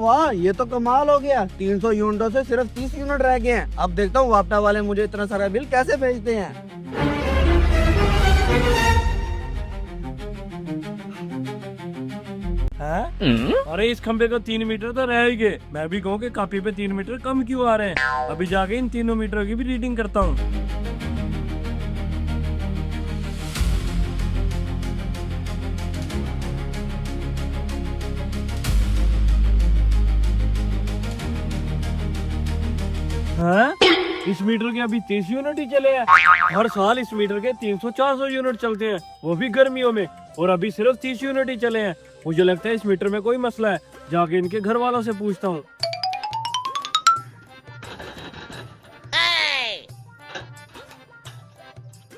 वाह, ये तो कमाल हो गया। 300 यूनिटों से सिर्फ 30 यूनिट रह गए हैं। अब देखता हूँ वापटा वाले मुझे इतना सारा बिल कैसे भेजते हैं। हैं? अरे इस खंबे को 3 मीटर तो रह ही गए। मैं भी कहूँ कि कापी पे 3 मीटर कम क्यों आ रहे हैं। अभी जाके इन 3 मीटर की भी रीडिंग करता हूँ। हैं? इस मीटर के अभी 30 यूनिट ही चले हैं। हर साल इस मीटर के 300-400 यूनिट चलते हैं, वो भी गर्मियों में, और अभी सिर्फ 30 यूनिट ही चले हैं। मुझे लगता है इस मीटर में कोई मसला है। जाके इनके घर वालों से पूछता हूँ।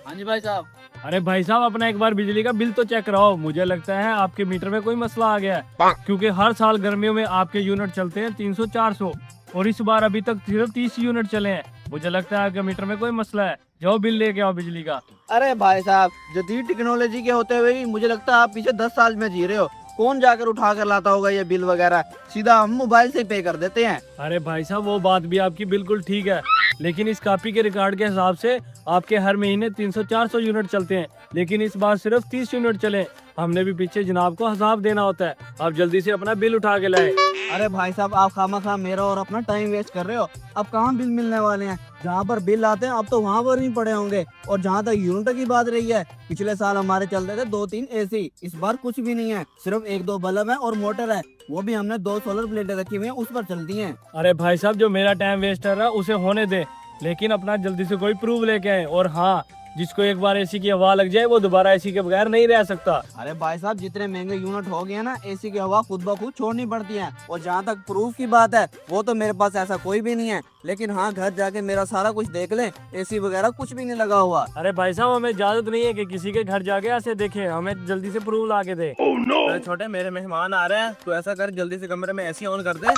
हाँ जी भाई साहब। अरे भाई साहब, अपना एक बार बिजली का बिल तो चेक कराओ। मुझे लगता है आपके मीटर में कोई मसला आ गया है, क्योंकि हर साल गर्मियों में आपके यूनिट चलते हैं 300-400, और इस बार अभी तक सिर्फ 30 यूनिट चले हैं। मुझे लगता है आपके मीटर में कोई मसला है। जाओ बिल लेके आओ बिजली का। अरे भाई साहब, जदीद टेक्नोलॉजी के होते हुए भी मुझे लगता है आप पीछे 10 साल में जी रहे हो। कौन जाकर उठा कर लाता होगा ये बिल वगैरह, सीधा हम मोबाइल से पे कर देते हैं। अरे भाई साहब, वो बात भी आपकी बिल्कुल ठीक है, लेकिन इस कॉपी के रिकॉर्ड के हिसाब से आपके हर महीने 300-400 यूनिट चलते हैं, लेकिन इस बार सिर्फ 30 यूनिट चले। हमने भी पीछे जनाब को हिसाब देना होता है। आप जल्दी से अपना बिल उठा के लाए। अरे भाई साहब, आप खामा मेरा और अपना टाइम वेस्ट कर रहे हो। अब कहाँ बिल मिलने वाले हैं? जहाँ पर बिल आते हैं अब तो वहाँ पर ही पड़े होंगे। और जहाँ तक यूनिट की बात रही है, पिछले साल हमारे चलते थे 2-3 एसी, इस बार कुछ भी नहीं है। सिर्फ 1-2 बल्ब है और मोटर है, वो भी हमने 2 सोलर प्लेटें रखी हुई हैं, उस पर चलती हैं। अरे भाई साहब, जो मेरा टाइम वेस्ट कर रहा है उसे होने दे, लेकिन अपना जल्दी से कोई प्रूफ लेके आए। और हाँ, जिसको एक बार एसी की हवा लग जाए वो दोबारा एसी के बगैर नहीं रह सकता। अरे भाई साहब, जितने महंगे यूनिट हो गए ना, एसी की हवा खुद ब खुद छोड़नी पड़ती है। और जहाँ तक प्रूफ की बात है, वो तो मेरे पास ऐसा कोई भी नहीं है। लेकिन हाँ, घर जाके मेरा सारा कुछ देख ले, एसी वगैरह कुछ भी नहीं लगा हुआ। अरे भाई साहब, हमें इजाजत नहीं है कि किसी के घर जाके ऐसे देखे। हमें जल्दी से प्रूफ ला के दे। अरे छोटे, मेरे मेहमान आ रहे हैं, तो ऐसा कर जल्दी से कमरे में एसी ऑन कर दे,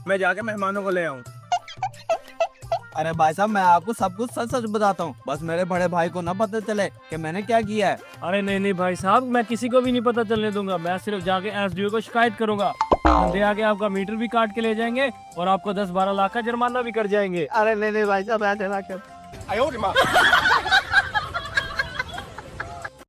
मैं जाके मेहमानों को ले आऊँ। अरे भाई साहब, मैं आपको सब कुछ सच सच बताता हूँ, बस मेरे बड़े भाई को ना पता चले कि मैंने क्या किया है। अरे नहीं नहीं भाई साहब, मैं किसी को भी नहीं पता चलने दूंगा। मैं सिर्फ जाके एसडीओ को शिकायत करूंगा। बंदे आके आपका मीटर भी काट के ले जाएंगे और आपको 10-12 लाख का जुर्माना भी कर जाएंगे। अरे नहीं नहीं भाई साहब, ऐसे ना कर।